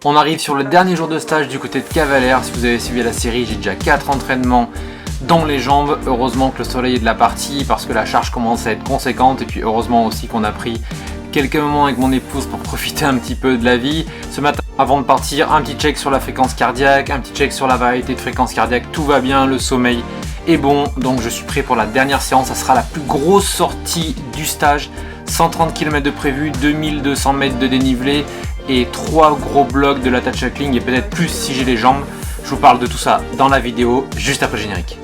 On arrive sur le dernier jour de stage du côté de Cavalère. Si vous avez suivi la série, j'ai déjà 4 entraînements dans les jambes. Heureusement que le soleil est de la partie parce que la charge commence à être conséquente. Et puis heureusement aussi qu'on a pris quelques moments avec mon épouse pour profiter un petit peu de la vie. Ce matin, avant de partir, un petit check sur la fréquence cardiaque, un petit check sur la variété de fréquence cardiaque. Tout va bien, le sommeil est bon. Donc je suis prêt pour la dernière séance. Ça sera la plus grosse sortie du stage. 130 km de prévu, 2200 mètres de dénivelé et 3 gros blocs de l'attach chuckling et peut-être plus si j'ai les jambes. Je vous parle de tout ça dans la vidéo juste après le générique.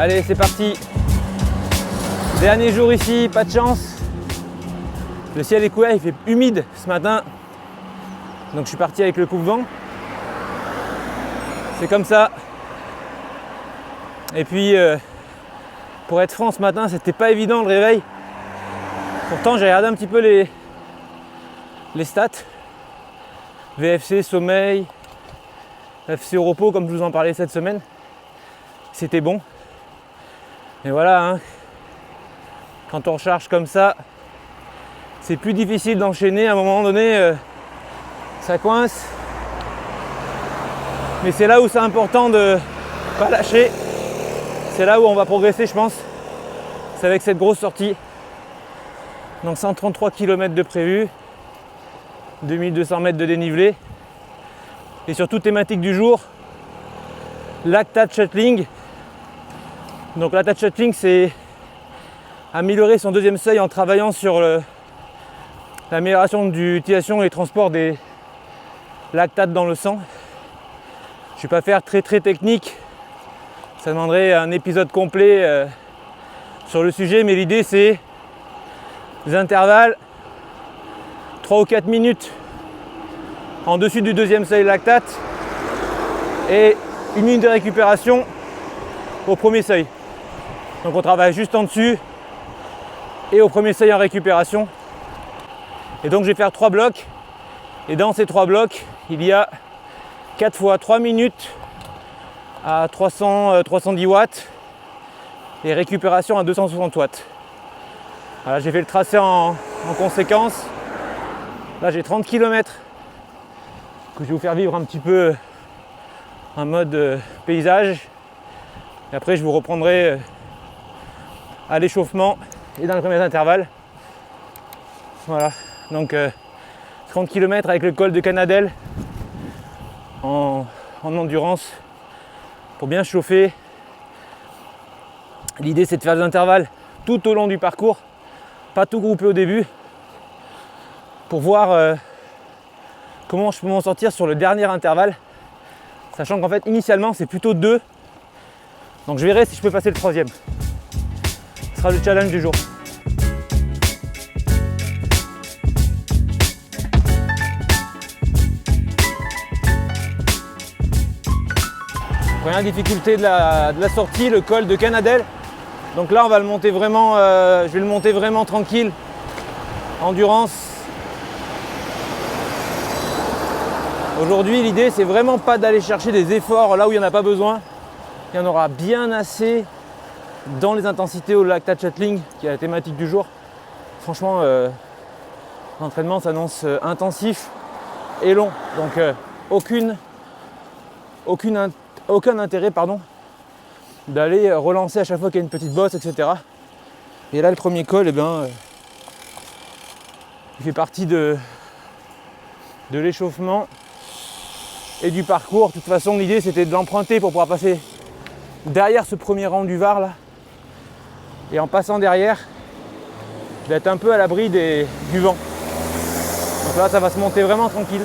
Allez, c'est parti. Dernier jour ici, pas de chance. Le ciel est couvert, il fait humide ce matin. Donc je suis parti avec le coupe-vent. C'est comme ça. Et puis, pour être franc, ce matin, c'était pas évident le réveil. Pourtant, j'ai regardé un petit peu les stats. VFC, sommeil, FC au repos, comme je vous en parlais cette semaine. C'était bon. Et voilà, hein, quand on recharge comme ça, c'est plus difficile d'enchaîner. À un moment donné, ça coince. Mais c'est là où c'est important de ne pas lâcher. C'est là où on va progresser, je pense. C'est avec cette grosse sortie. Donc 133 km de prévu, 2200 mètres de dénivelé. Et surtout thématique du jour, l'attach chuckling. Donc l'attach chuckling, c'est améliorer son deuxième seuil en travaillant sur l'amélioration de l'utilisation et le transport des lactates dans le sang. Je ne vais pas faire très technique, ça demanderait un épisode complet sur le sujet, mais l'idée c'est des intervalles 3 ou 4 minutes en dessus du deuxième seuil lactate et 1 minute de récupération au premier seuil. Donc on travaille juste en dessus et au premier seuil en récupération. Et donc je vais faire 3 blocs. Et dans ces 3 blocs, il y a 4 fois 3 minutes à 310 watts et récupération à 260 watts. Voilà, j'ai fait le tracé en conséquence. Là j'ai 30 km que je vais vous faire vivre un petit peu en mode paysage. Et après je vous reprendrai à l'échauffement et dans le premier intervalle. Voilà, donc 30 km avec le col de Canadelle en endurance pour bien chauffer. L'idée c'est de faire des intervalles tout au long du parcours, pas tout grouper au début, pour voir comment je peux m'en sortir sur le dernier intervalle, sachant qu'en fait initialement c'est plutôt 2, donc je verrai si je peux passer le 3e. Ce sera le challenge du jour. Première difficulté de la sortie, le col de Canadelle. Donc là on va le monter vraiment, je vais le monter vraiment tranquille, endurance. Aujourd'hui l'idée c'est vraiment pas d'aller chercher des efforts là où il n'y en a pas besoin. Il y en aura bien assez dans les intensités au lactate chuckling, qui est la thématique du jour. Franchement, l'entraînement s'annonce intensif et long. Donc aucun intérêt d'aller relancer à chaque fois qu'il y a une petite bosse, etc. Et là, le premier col, il fait partie de l'échauffement et du parcours. De toute façon, l'idée, c'était de l'emprunter pour pouvoir passer derrière ce premier rang du Var là. Et en passant derrière, d'être un peu à l'abri du vent. Donc là, ça va se monter vraiment tranquille.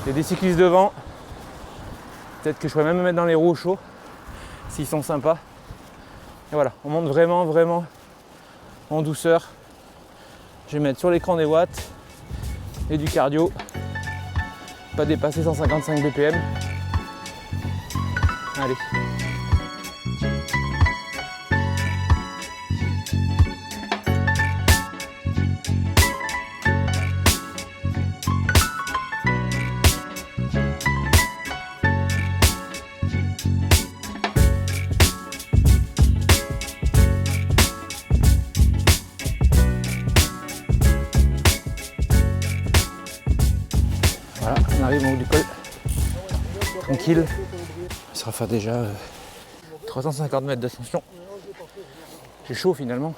Il y a des cyclistes devant. Peut-être que je pourrais même me mettre dans les roues au chaud, s'ils sont sympas. Et voilà, on monte vraiment en douceur. Je vais mettre sur l'écran des watts et du cardio. Pas dépasser 155 BPM. Allez. Voilà, on arrive au haut du col. Tranquille. Ça va faire déjà 350 mètres d'ascension. J'ai chaud finalement.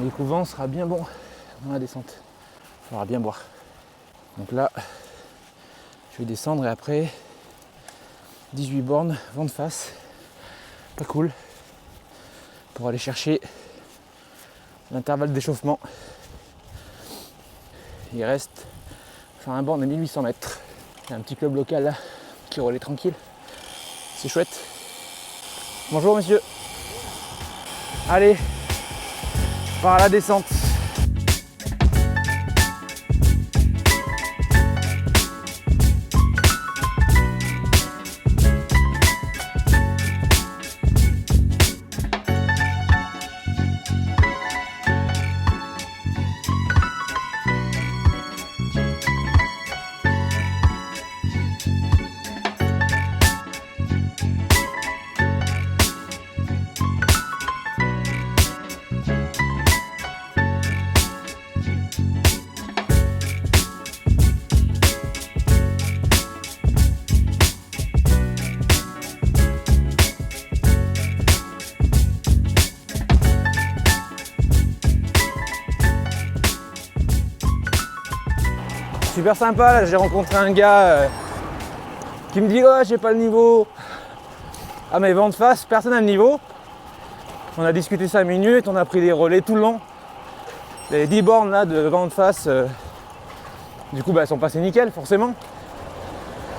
Le couvent sera bien bon dans la descente. Il faudra bien boire. Donc là, je vais descendre et après 18 bornes, vent de face. Pas cool. Pour aller chercher l'intervalle d'échauffement. Il reste enfin un borne à 1800 mètres. Il y a un petit club local là qui relaie tranquille. C'est chouette. Bonjour monsieur. Allez, par la descente. Super sympa, là j'ai rencontré un gars qui me dit ouais j'ai pas le niveau. Ah mais vent de face, personne n'a le niveau. On a discuté 5 minutes, on a pris des relais tout le long. Les 10 bornes là de vent de face, du coup elles sont passées nickel forcément.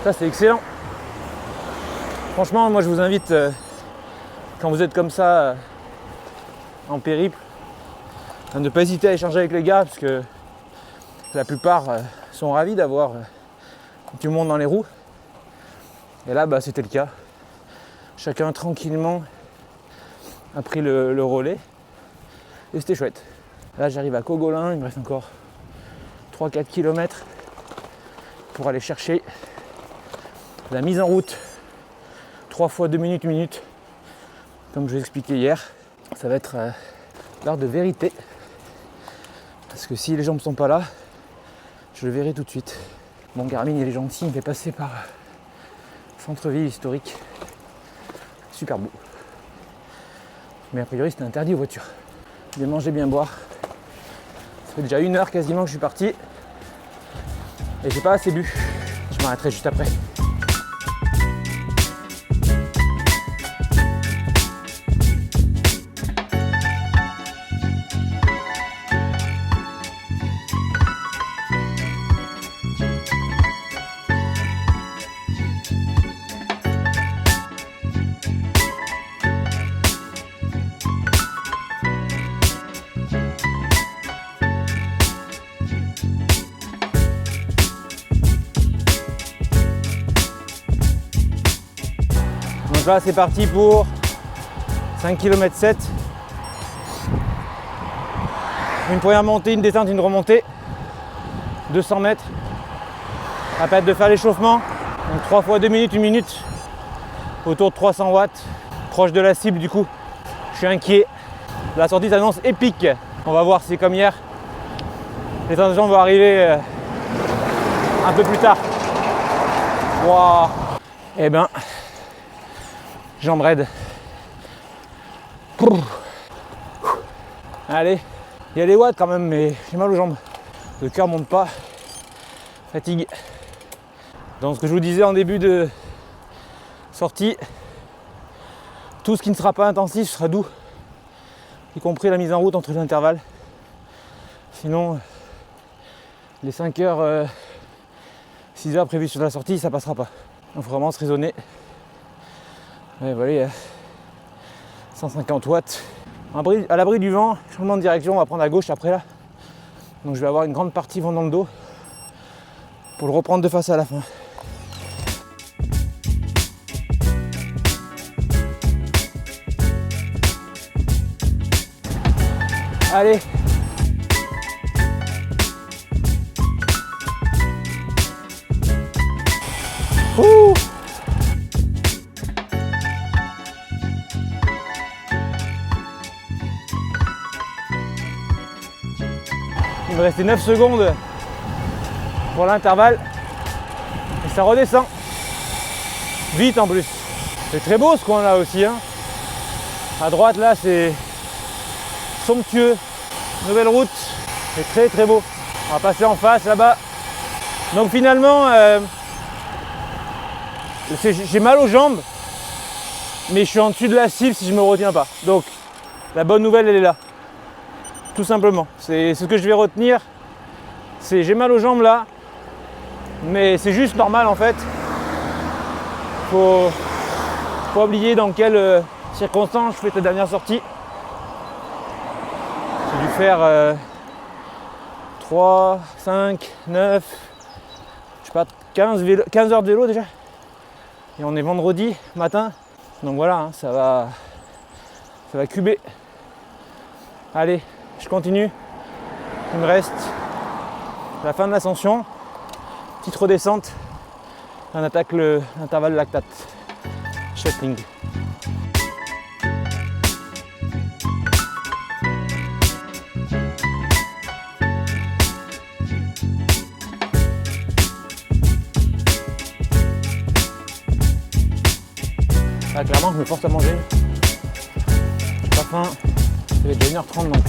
Ça c'est excellent. Franchement moi je vous invite, quand vous êtes comme ça en périple, à ne pas hésiter à échanger avec les gars parce que la plupart sont ravis d'avoir du monde dans les roues. Et là, c'était le cas. Chacun tranquillement a pris le relais. Et c'était chouette. Là, j'arrive à Cogolin. Il me reste encore 3-4 km pour aller chercher la mise en route. 3 fois 2 minutes, 1 minute. Comme je vous expliquais hier. Ça va être l'heure de vérité. Parce que si les gens ne sont pas là, je le verrai tout de suite. Mon Garmin il est gentil, il me fait passer par centre-ville historique. Super beau. Mais a priori c'était interdit aux voitures. Bien manger, bien boire. Ça fait déjà 1 heure quasiment que je suis parti. Et j'ai pas assez bu. Je m'arrêterai juste après. Donc là c'est parti pour 5 km 7. Une première montée, une descente, une remontée. 200 mètres. Ça permet de faire l'échauffement. Donc 3 fois 2 minutes, 1 minute. Autour de 300 watts. Proche de la cible du coup. Je suis inquiet. La sortie s'annonce épique. On va voir si c'est comme hier. Les sensations vont arriver un peu plus tard. Waouh. Eh ben, jambes raides. Allez, il y a des watts quand même, mais j'ai mal aux jambes. Le cœur monte pas. Fatigue. Donc ce que je vous disais en début de sortie, tout ce qui ne sera pas intensif sera doux, y compris la mise en route entre les intervalles. Sinon, les 5 heures, 6 heures prévues sur la sortie, ça passera pas. Donc faut vraiment se raisonner. Ouais, voilà, 150 watts, À l'abri du vent, changement de direction, on va prendre à gauche après là. Donc je vais avoir une grande partie vent dans le dos pour le reprendre de face à la fin. Allez. Ouh. Il me restait 9 secondes pour l'intervalle et ça redescend vite en plus. C'est très beau ce coin là aussi, hein. À droite là c'est somptueux, nouvelle route, c'est très très beau. On va passer en face là-bas. Donc finalement j'ai mal aux jambes, mais je suis en dessus de la cible si je me retiens pas. Donc la bonne nouvelle elle est là. Tout simplement, c'est ce que je vais retenir, c'est j'ai mal aux jambes là, mais c'est juste normal en fait. Faut pas oublier dans quelles circonstances je fais ta dernière sortie. J'ai dû faire 3, 5, 9, je sais pas, 15 heures de vélo déjà. Et on est vendredi matin, donc voilà, hein, ça va cuber. Allez. Je continue, il me reste la fin de l'ascension, petite redescente, on attaque l'intervalle lactate, shuttling. Là, clairement je me force à manger, j'ai pas faim, ça fait déjà 1h30 donc.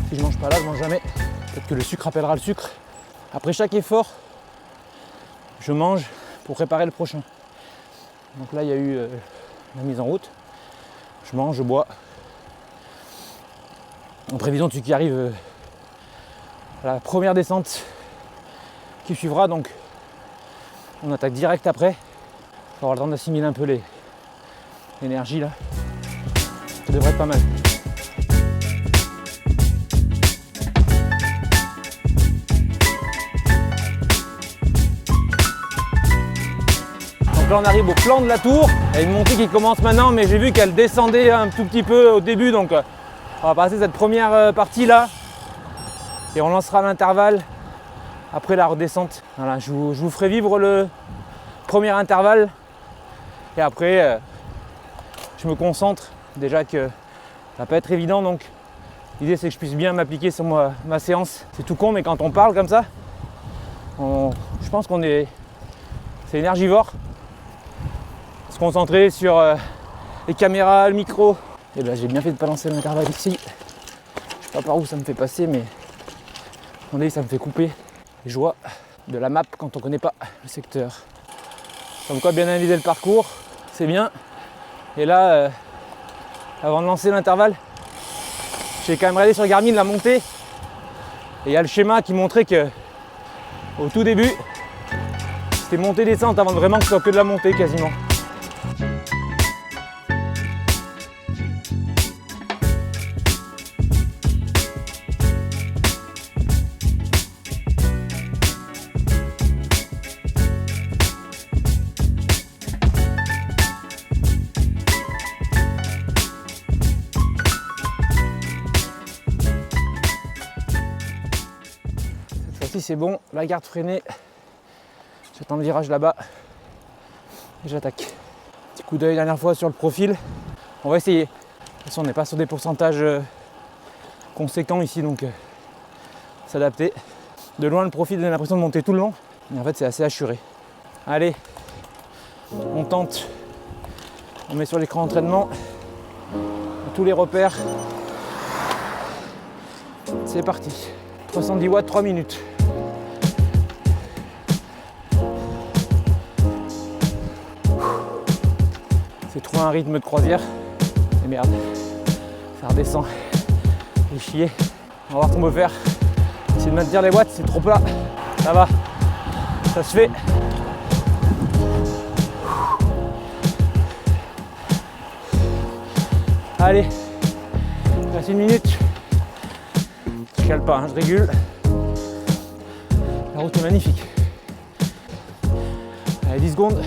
Si je mange pas là, je mange jamais. Peut-être que le sucre appellera le sucre. Après chaque effort, je mange pour préparer le prochain. Donc là, il y a eu la mise en route. Je mange, je bois. En prévision de ce qui arrive à la première descente qui suivra. Donc on attaque direct après. Il faut avoir le temps d'assimiler un peu l'énergie là. Ça devrait être pas mal. Donc là on arrive au plan de la tour, il y a une montée qui commence maintenant mais j'ai vu qu'elle descendait un tout petit peu au début donc on va passer cette première partie là et on lancera l'intervalle après la redescente. Voilà, je vous ferai vivre le premier intervalle et après je me concentre déjà que ça va pas être évident donc l'idée c'est que je puisse bien m'appliquer sur ma séance. C'est tout con mais quand on parle comme ça, je pense c'est énergivore. Se concentrer sur les caméras, le micro. Et ben j'ai bien fait de pas lancer l'intervalle ici. Je sais pas par où ça me fait passer, mais on dit ça me fait couper les joies de la map quand on connaît pas le secteur. Comme quoi bien analyser le parcours, c'est bien. Et là, avant de lancer l'intervalle, j'ai quand même regardé sur Garmin la montée. Et il y a le schéma qui montrait que au tout début, c'était montée-descente avant vraiment que ce soit que de la montée quasiment. C'est bon, la garde freinée, j'attends le virage là-bas et j'attaque. Petit coup d'œil dernière fois sur le profil, on va essayer. De toute façon on n'est pas sur des pourcentages conséquents ici donc s'adapter. De loin le profil donne l'impression de monter tout le long, mais en fait c'est assez assuré. Allez, on tente, on met sur l'écran d'entraînement tous les repères. C'est parti, 70 watts, 3 minutes. C'est trop un rythme de croisière. Et merde, ça redescend. J'ai chié. On va voir ce qu'on peut faire. Essayer de maintenir les watts, c'est trop plat. Ça va, ça se fait. Allez, Reste 1 minute. Je cale pas, hein, je régule. La route est magnifique. Allez, 10 secondes.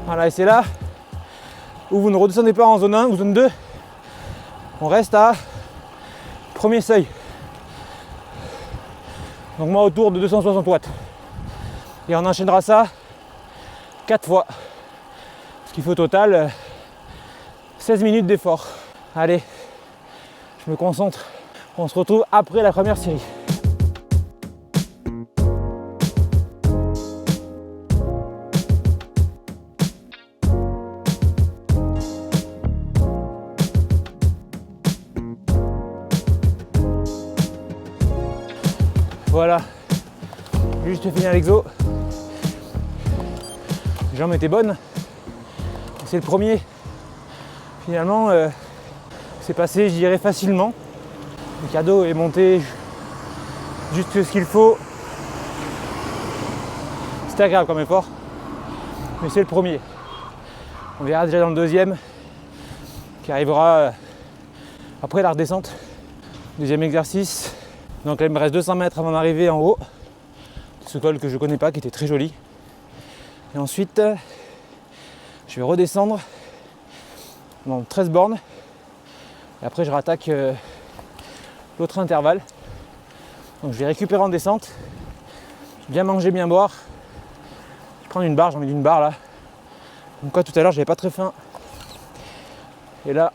Voilà, et c'est là où vous ne redescendez pas en zone 1 ou zone 2. On reste à premier seuil. Donc moi autour de 260 watts. Et on enchaînera ça 4 fois. Ce qui fait au total 16 minutes d'effort. Allez, je me concentre. On se retrouve après la première série. Voilà, juste finir l'exo. Les jambes étaient bonnes. C'est le premier. Finalement, c'est passé, je dirais, facilement. Le cadeau est monté juste ce qu'il faut. C'était agréable comme effort, mais c'est le premier. On verra déjà dans le deuxième, qui arrivera après la redescente. Deuxième exercice. Donc là, il me reste 200 mètres avant d'arriver en haut de ce col que je ne connais pas, qui était très joli. Et ensuite, je vais redescendre dans 13 bornes. Et après, je rattaque l'autre intervalle. Donc je vais récupérer en descente, bien manger, bien boire. Je prends une barre, j'en mets une barre là. Donc quoi, tout à l'heure, j'avais pas très faim. Et là,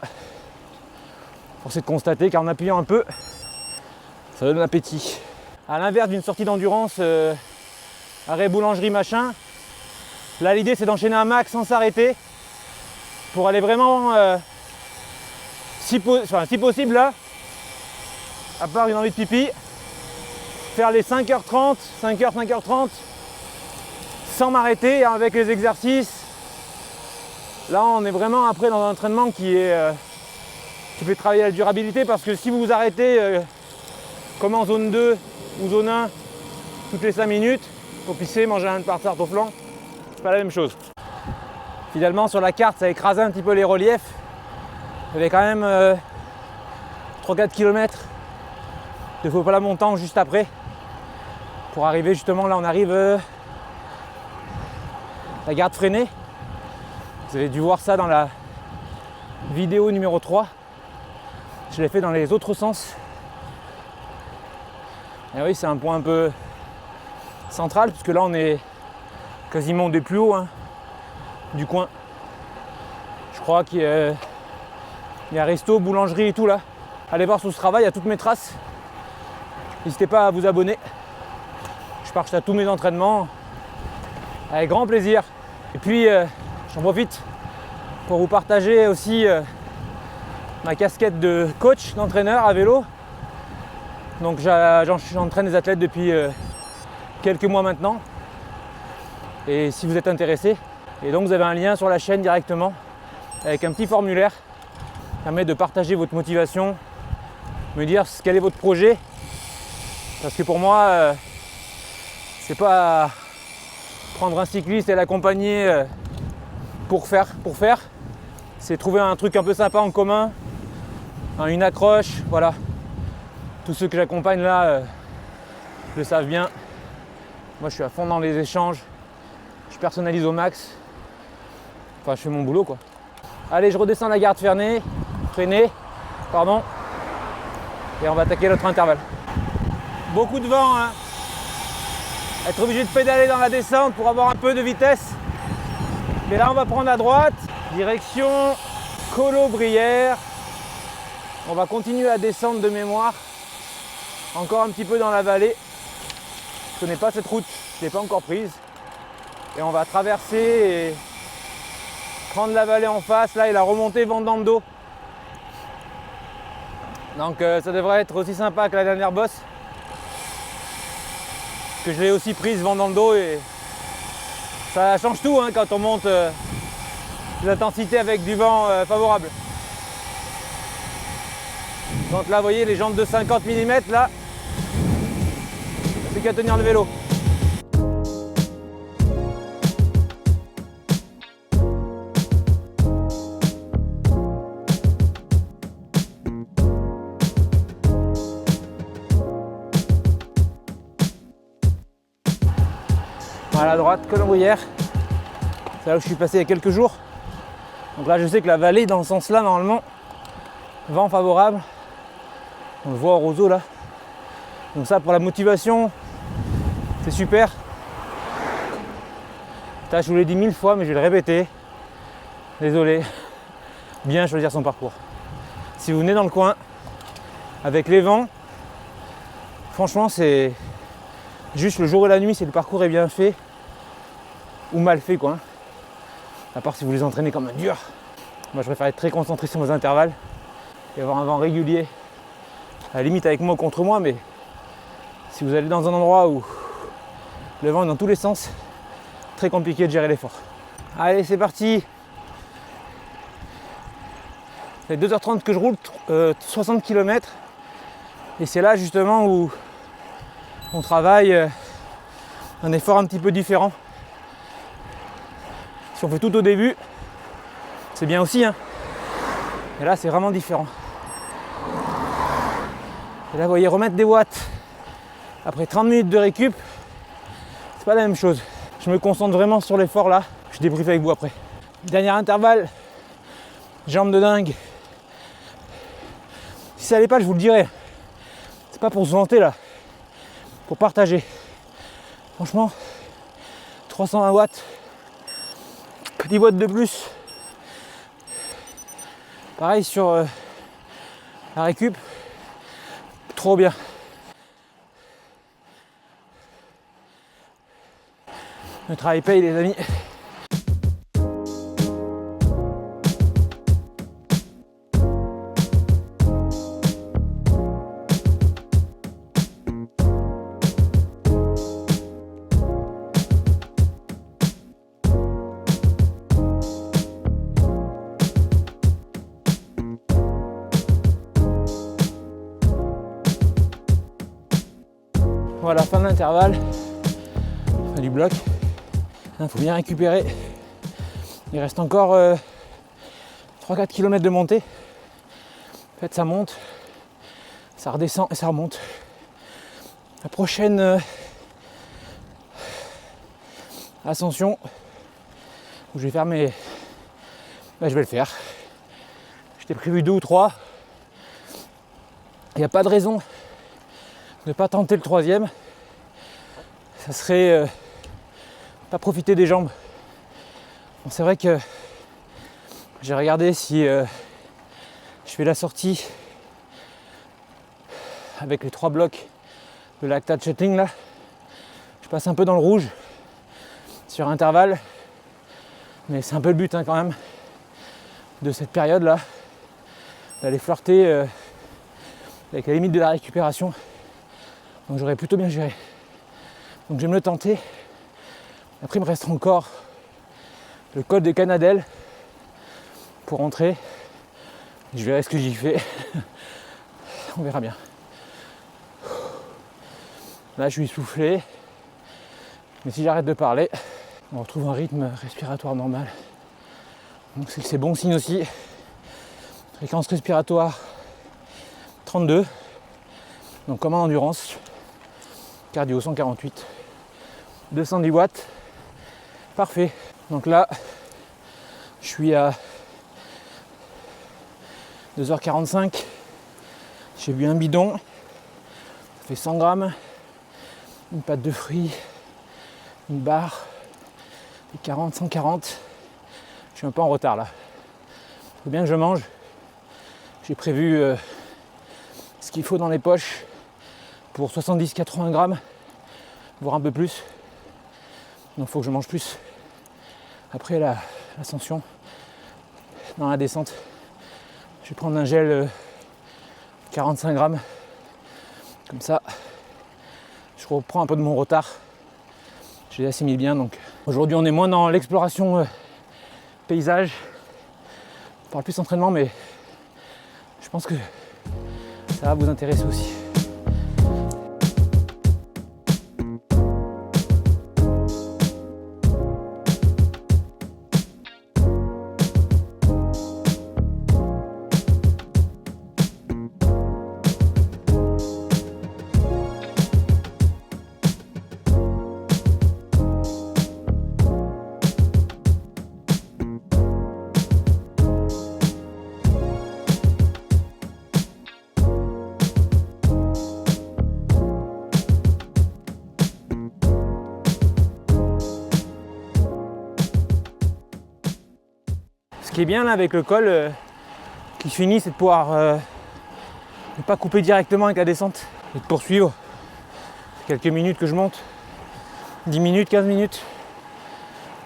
force est de constater qu'en appuyant un peu, ça donne l'appétit. À l'inverse d'une sortie d'endurance, arrêt boulangerie machin, là l'idée c'est d'enchaîner un max sans s'arrêter pour aller vraiment, si possible là, à part une envie de pipi, faire les 5h30, 5h30 sans m'arrêter avec les exercices. Là on est vraiment après dans un entraînement qui fait travailler la durabilité, parce que si vous vous arrêtez comme en zone 2 ou zone 1 toutes les 5 minutes pour pisser, manger un par tarte au flanc, c'est pas la même chose. Finalement sur la carte ça écrase un petit peu les reliefs. Il y avait quand même 3-4 km de faux pas la montant juste après pour arriver justement là, on arrive la garde freinée. Vous avez dû voir ça dans la vidéo numéro 3. Je l'ai fait dans les autres sens. Et oui, c'est un point un peu central, puisque là on est quasiment des plus hauts du coin. Je crois qu'il y a resto, boulangerie et tout là. Allez voir sous ce travail, il y a toutes mes traces. N'hésitez pas à vous abonner. Je partage à tous mes entraînements avec grand plaisir. Et puis j'en profite pour vous partager aussi ma casquette de coach, d'entraîneur à vélo. Donc j'entraîne des athlètes depuis quelques mois maintenant. Et si vous êtes intéressé, et donc vous avez un lien sur la chaîne directement avec un petit formulaire qui permet de partager votre motivation, me dire quel est votre projet. Parce que pour moi, c'est pas prendre un cycliste et l'accompagner pour faire. C'est trouver un truc un peu sympa en commun, une accroche, voilà. Tous ceux que j'accompagne là le savent bien. Moi je suis à fond dans les échanges, je personnalise au max. Enfin je fais mon boulot quoi. Allez, je redescends la garde freinée, pardon. Et on va attaquer l'autre intervalle. Beaucoup de vent, hein. Être obligé de pédaler dans la descente pour avoir un peu de vitesse. Mais là on va prendre à droite, direction Colo-Brière. On va continuer à descendre de mémoire. Encore un petit peu dans la vallée. Je ne connais pas cette route, je ne l'ai pas encore prise. Et on va traverser et prendre la vallée en face là et la remontée Vendando. Donc ça devrait être aussi sympa que la dernière bosse. Que je l'ai aussi prise Vendando et ça change tout quand on monte l'intensité avec du vent favorable. Donc là vous voyez les jantes de 50 mm là. Plus qu'à tenir le vélo. à la droite, Colombrières. C'est là où je suis passé il y a quelques jours. Donc là je sais que la vallée dans ce sens-là normalement, vent favorable. On le voit au roseau là. Donc ça pour la motivation, c'est super. Là, je vous l'ai dit 1000 fois mais je vais le répéter. Désolé. Bien choisir son parcours. Si vous venez dans le coin, avec les vents, franchement c'est juste le jour et la nuit si le parcours est bien fait ou mal fait quoi. À part si vous les entraînez comme un dur. Moi je préfère être très concentré sur mes intervalles et avoir un vent régulier. À la limite avec moi ou contre moi, mais si vous allez dans un endroit où le vent est dans tous les sens, très compliqué de gérer l'effort. Allez c'est parti. C'est 2h30 que je roule, 60 km. Et c'est là justement où on travaille un effort un petit peu différent. Si on fait tout au début, c'est bien aussi, hein. Et là, c'est vraiment différent. Et là, vous voyez, remettre des watts après 30 minutes de récup, c'est pas la même chose. Je me concentre vraiment sur l'effort là. Je débriefe avec vous après. Dernier intervalle, jambes de dingue. Si ça allait pas, je vous le dirai. C'est pas pour se vanter là, pour partager. Franchement, 320 watts, petit watt de plus. Pareil sur la récup, trop bien. Le travail paye les amis. Voilà, fin de l'intervalle, fin du bloc. Il faut bien récupérer. Il reste encore 3-4 km de montée. En fait, ça monte, ça redescend et ça remonte. La prochaine ascension où je vais faire mes... je vais le faire. J'étais prévu 2 ou 3. Il n'y a pas de raison de ne pas tenter le 3e. Ça serait pas profiter des jambes. Bon, c'est vrai que j'ai regardé si je fais la sortie avec les 3 blocs de lactate shutting là, je passe un peu dans le rouge sur intervalle, mais c'est un peu le but hein, quand même de cette période là, d'aller flirter avec la limite de la récupération. Donc j'aurais plutôt bien géré. Donc je vais me le tenter. Après il me reste encore le col des Canadelles pour rentrer. Je verrai ce que j'y fais. On verra bien. Là je suis essoufflé. Mais si j'arrête de parler, on retrouve un rythme respiratoire normal. Donc c'est bon signe aussi. Fréquence respiratoire 32. Donc comme en endurance. Cardio 148. 210 watts. Parfait. Donc là, je suis à 2h45. J'ai bu un bidon. Ça fait 100 grammes. Une pâte de fruits. Une barre. Et 40, 140. Je suis un peu en retard là. Il faut bien que je mange. J'ai prévu ce qu'il faut dans les poches pour 70-80 grammes, voire un peu plus. Donc il faut que je mange plus. Après l'ascension, dans la descente, je vais prendre un gel 45 grammes. Comme ça, je reprends un peu de mon retard. Je les assimile bien. Donc aujourd'hui, on est moins dans l'exploration paysage. On parle plus entraînement, mais je pense que ça va vous intéresser aussi. qui est bien là avec le col qui finit, c'est de pouvoir ne pas couper directement avec la descente et de poursuivre. Quelques minutes que je monte, 10 minutes, 15 minutes,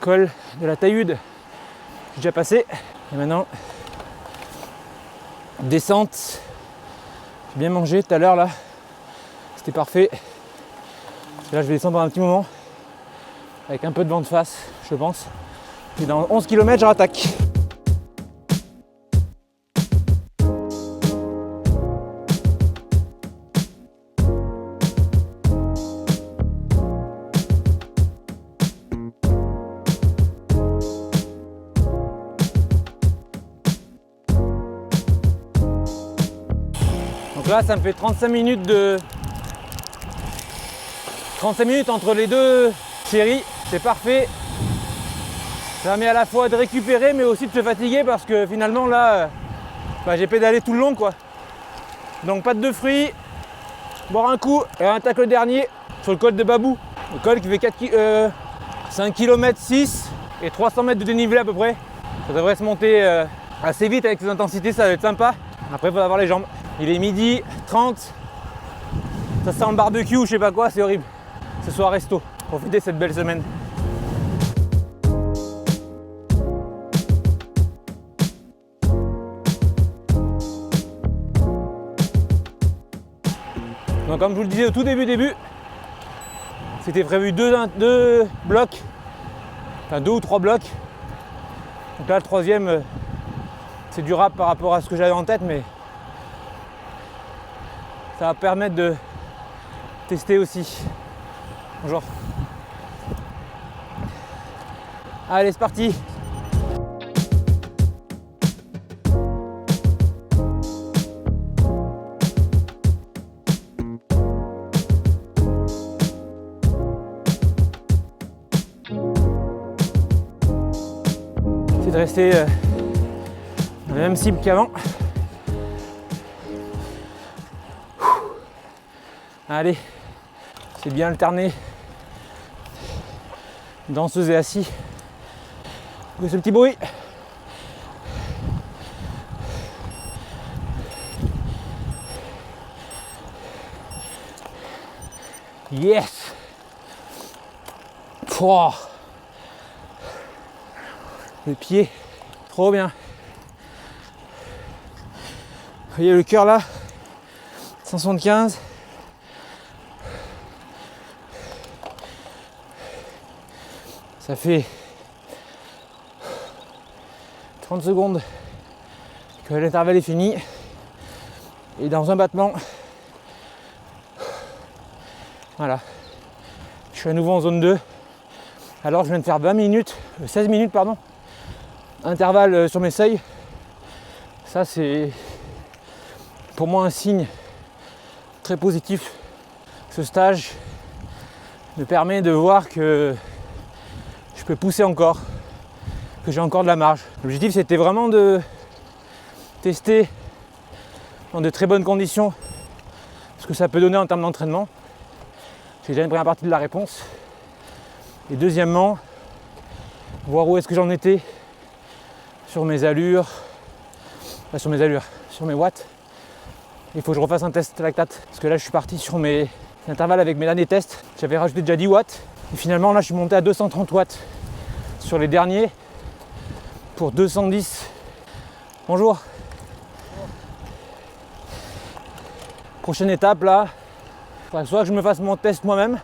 col de la Taillude, j'ai déjà passé. Et maintenant, descente. J'ai bien mangé tout à l'heure là, c'était parfait. Et là je vais descendre pendant un petit moment, avec un peu de vent de face, je pense. Et dans 11 km, je rattaque. Donc là, ça me fait 35 minutes entre les deux séries, c'est parfait. Ça permet à la fois de récupérer mais aussi de se fatiguer parce que finalement là, j'ai pédalé tout le long quoi. Donc pas de fruits, boire un coup et on attaque le dernier sur le col de Babou. Le col qui fait 5 km 6 et 300 mètres de dénivelé à peu près. Ça devrait se monter assez vite avec ces intensités, ça va être sympa. Après il faut avoir les jambes. Il est midi 30, ça sent le barbecue, je sais pas quoi, c'est horrible. Ce soir resto, profitez de cette belle semaine. Donc comme je vous le disais au tout début, c'était prévu deux blocs, enfin 2 ou 3 blocs. Donc là le troisième, c'est durable par rapport à ce que j'avais en tête, mais ça va permettre de tester aussi. Bonjour. Allez, c'est parti. C'est de rester dans la même cible qu'avant. Allez, c'est bien alterné. Danseuse et assis. Écoutez ce petit bruit. Yes. Pouah. Le pied, trop bien. Vous voyez le cœur là, 175. Ça fait 30 secondes que l'intervalle est fini. Et dans un battement, voilà, je suis à nouveau en zone 2. Alors je viens de faire 16 minutes, intervalle sur mes seuils. Ça c'est pour moi un signe très positif. Ce stage me permet de voir que je peux pousser encore, que j'ai encore de la marge. L'objectif c'était vraiment de tester dans de très bonnes conditions ce que ça peut donner en termes d'entraînement. J'ai déjà une première partie de la réponse. Et deuxièmement, voir où est-ce que j'en étais sur mes allures, sur mes watts. Il faut que je refasse un test lactate parce que là je suis parti sur mes intervalles avec mes derniers tests. J'avais rajouté déjà 10 watts et finalement là je suis monté à 230 watts sur les derniers pour 210. Bonjour. Prochaine étape là, soit que je me fasse mon test moi-même,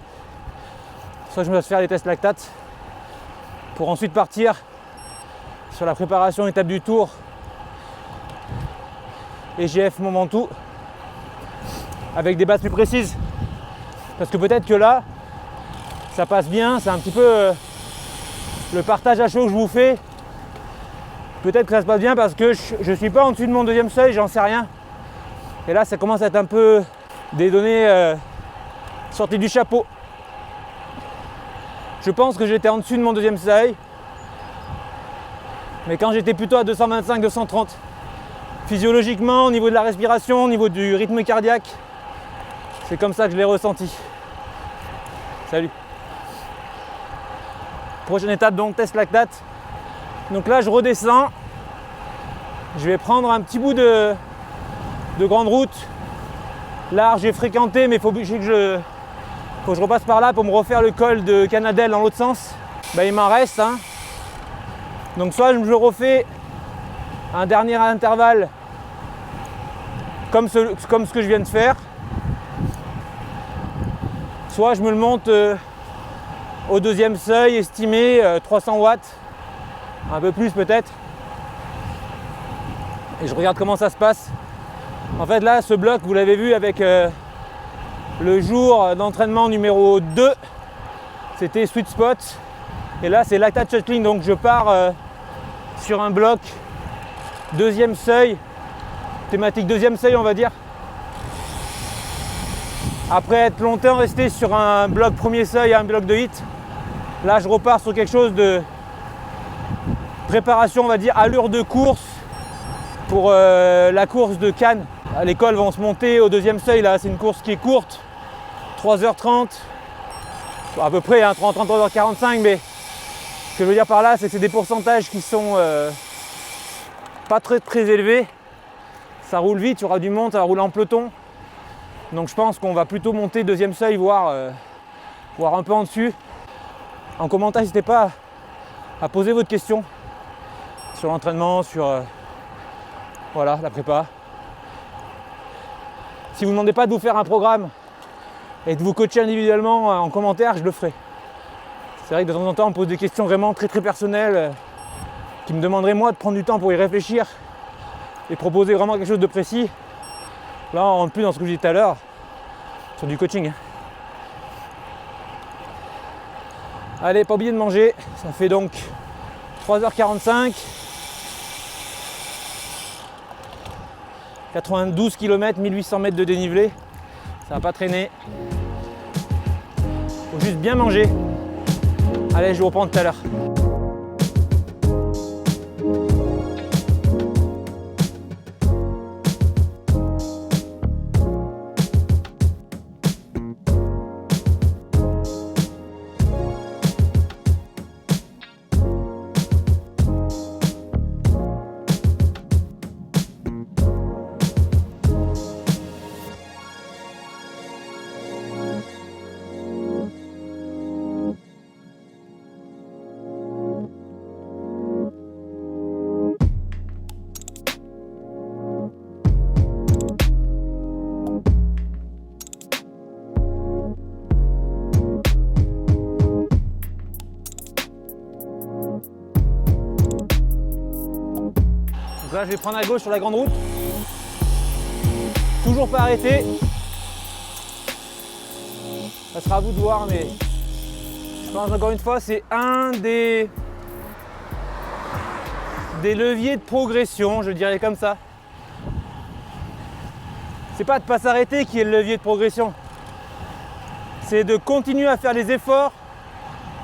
soit que je me fasse faire les tests lactate pour ensuite partir sur la préparation étape du tour EGF Mont Ventoux avec des bases plus précises. Parce que peut-être que là, ça passe bien, c'est un petit peu le partage à chaud que je vous fais. Peut-être que ça se passe bien parce que je ne suis pas en dessus de mon deuxième seuil, j'en sais rien. Et là, ça commence à être un peu des données sorties du chapeau. Je pense que j'étais en dessus de mon deuxième seuil. Mais quand j'étais plutôt à 225-230, physiologiquement, au niveau de la respiration, au niveau du rythme cardiaque, c'est comme ça que je l'ai ressenti. Salut. Prochaine étape donc, test lactate. Donc là je redescends Je vais prendre un petit bout de grande route. Là, j'ai fréquenté, mais faut que je repasse par là pour me refaire le col de Canadelle dans l'autre sens. Ben, il m'en reste. Hein. Donc soit je refais un dernier intervalle comme ce que je viens de faire, soit je me le monte au deuxième seuil estimé 300 watts, un peu plus peut-être, et je regarde comment ça se passe. En fait là, ce bloc, vous l'avez vu avec le jour d'entraînement numéro 2, c'était sweet spot, et là c'est lactate shuttling, donc je pars sur un bloc deuxième seuil, thématique deuxième seuil on va dire. Après être longtemps resté sur un bloc premier seuil, un bloc de hit, là je repars sur quelque chose de préparation, on va dire allure de course pour la course de Cannes. À l'école vont se monter au deuxième seuil, là c'est une course qui est courte, 3h30, à peu près, hein, 33h45, mais ce que je veux dire par là c'est que c'est des pourcentages qui sont pas très élevés. Ça roule vite, il y aura du monde, ça va rouler en peloton. Donc je pense qu'on va plutôt monter deuxième seuil, voire un peu en dessus. En commentaire, n'hésitez pas à poser votre question sur l'entraînement, sur voilà, la prépa. Si vous ne me demandez pas de vous faire un programme et de vous coacher individuellement en commentaire, je le ferai. C'est vrai que de temps en temps, on me pose des questions vraiment très personnelles qui me demanderaient moi de prendre du temps pour y réfléchir et proposer vraiment quelque chose de précis. Là, on rentre plus dans ce que je disais tout à l'heure, sur du coaching. Allez, pas oublier de manger. Ça fait donc 3h45. 92 km, 1800 mètres de dénivelé. Ça va pas traîner. Faut juste bien manger. Allez, je vous reprends tout à l'heure. Donc là, je vais prendre à gauche sur la grande route. Toujours pas arrêter. Ça sera à vous de voir, mais je pense encore une fois, c'est un des leviers de progression, je dirais comme ça. C'est pas de pas s'arrêter qui est le levier de progression. C'est de continuer à faire les efforts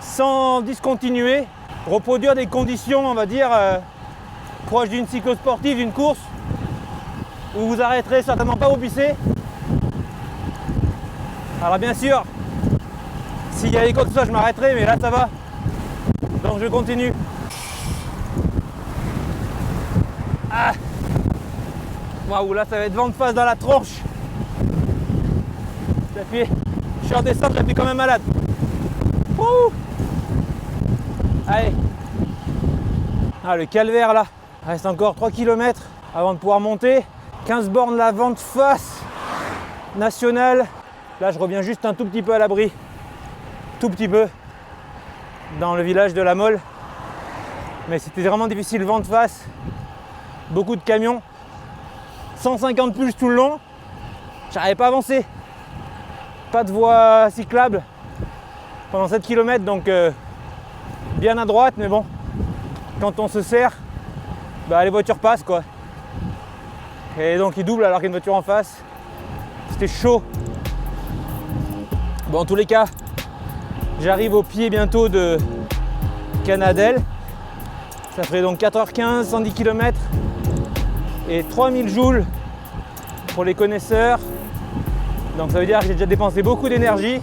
sans discontinuer, reproduire des conditions, on va dire, proches d'une cyclosportive, d'une course, où vous arrêterez certainement pas au pisser. Alors bien sûr, s'il y a des côtes, tout ça, je m'arrêterai, mais là ça va. Donc je continue. Ah. Waouh, là ça va être vent de face dans la tronche. Je suis en descente, j'appuie comme un malade. Ouh. Allez. Ah, le calvaire là. Il reste encore 3 km avant de pouvoir monter. 15 bornes là, vent de face nationale. Là je reviens juste un tout petit peu à l'abri. Tout petit peu. Dans le village de La Mole. Mais c'était vraiment difficile, vent de face. Beaucoup de camions. 150 plus tout le long. J'arrivais pas à avancer. Pas de voie cyclable pendant 7 km, donc bien à droite, mais bon, quand on se serre, bah, les voitures passent quoi. Et donc ils doublent alors qu'il y a une voiture en face. C'était chaud. Bon, en tous les cas, j'arrive au pied bientôt de Canadelle. Ça ferait donc 4h15, 110 km et 3000 joules pour les connaisseurs. Donc ça veut dire que j'ai déjà dépensé beaucoup d'énergie.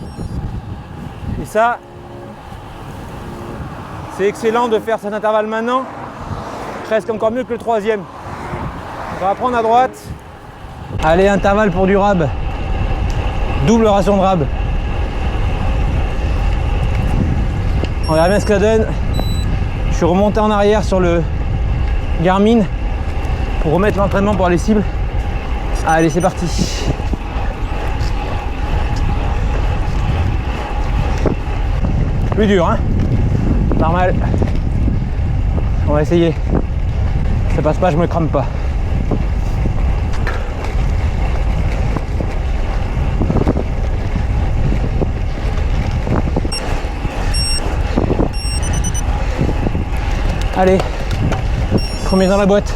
Et ça, c'est excellent de faire cet intervalle maintenant. Presque encore mieux que le troisième. On va prendre à droite. Allez, intervalle pour du rab. Double ration de rab. On verra bien ce que ça donne. Je suis remonté en arrière sur le Garmin pour remettre l'entraînement pour les cibles. Allez, c'est parti. Plus dur, hein? Normal. On va essayer. Ça passe pas, je me crame pas. Allez, premier dans la boîte.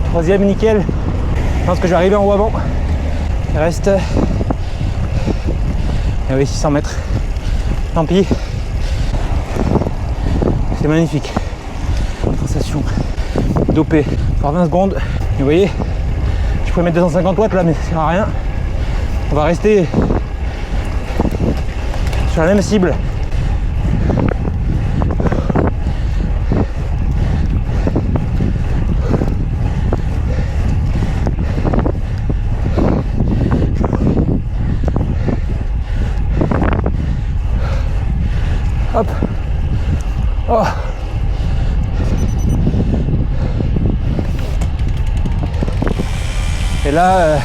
Troisième, nickel. Je pense que je vais arriver en haut avant. Il reste 600 mètres. Tant pis. C'est magnifique. Sensation dopée. Par 20 secondes. Et vous voyez, je pourrais mettre 250 watts là, mais ça sert à rien. On va rester sur la même cible. Hop. Oh. Et là,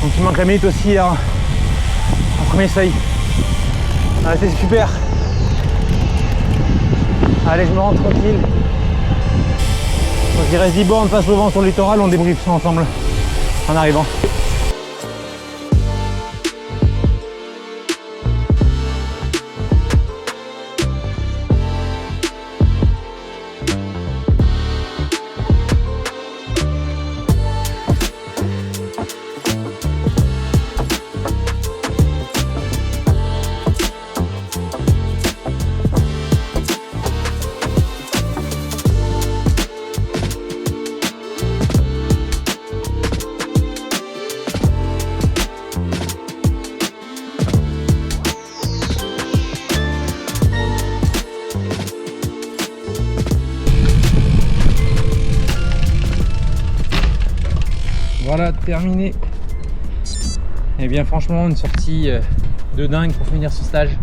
donc il manque la minute aussi en premier seuil. Ah, c'est super. Allez, je me rends tranquille. Donc il reste 10 bornes face au vent sur le littoral, on débriefe ça ensemble en arrivant. Voilà, terminé. Et bien franchement, une sortie de dingue pour finir ce stage.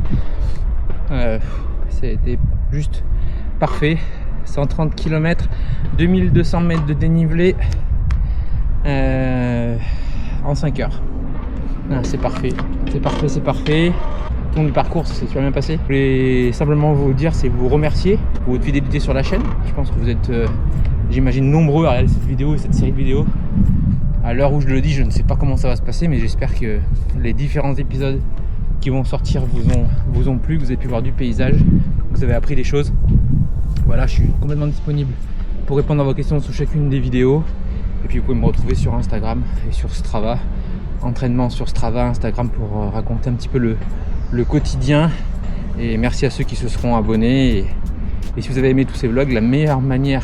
C'était juste parfait. 130 km, 2200 mètres de dénivelé en 5 heures. C'est parfait, c'est parfait, c'est parfait. Tout le parcours, ça s'est super bien passé. Je voulais simplement vous dire, c'est vous remercier pour votre fidélité sur la chaîne. Je pense que vous êtes, j'imagine, nombreux à regarder cette vidéo et cette série de vidéos. À l'heure où je le dis, je ne sais pas comment ça va se passer, mais j'espère que les différents épisodes qui vont sortir vous ont plu, que vous avez pu voir du paysage, que vous avez appris des choses. Voilà, je suis complètement disponible pour répondre à vos questions sous chacune des vidéos. Et puis vous pouvez me retrouver sur Instagram et sur Strava. Entraînement sur Strava, Instagram pour raconter un petit peu le quotidien. Et merci à ceux qui se seront abonnés. Et si vous avez aimé tous ces vlogs, la meilleure manière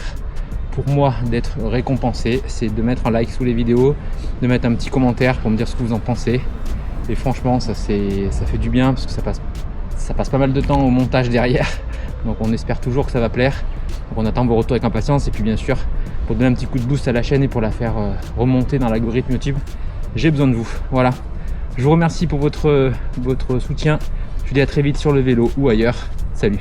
pour moi d'être récompensé, c'est de mettre un like sous les vidéos, de mettre un petit commentaire pour me dire ce que vous en pensez. Et franchement, ça fait du bien parce que ça passe pas mal de temps au montage derrière. Donc on espère toujours que ça va plaire. Donc on attend vos retours avec impatience. Et puis bien sûr, pour donner un petit coup de boost à la chaîne et pour la faire remonter dans l'algorithme YouTube, j'ai besoin de vous. Voilà. Je vous remercie pour votre soutien. Je vous dis à très vite sur le vélo ou ailleurs. Salut.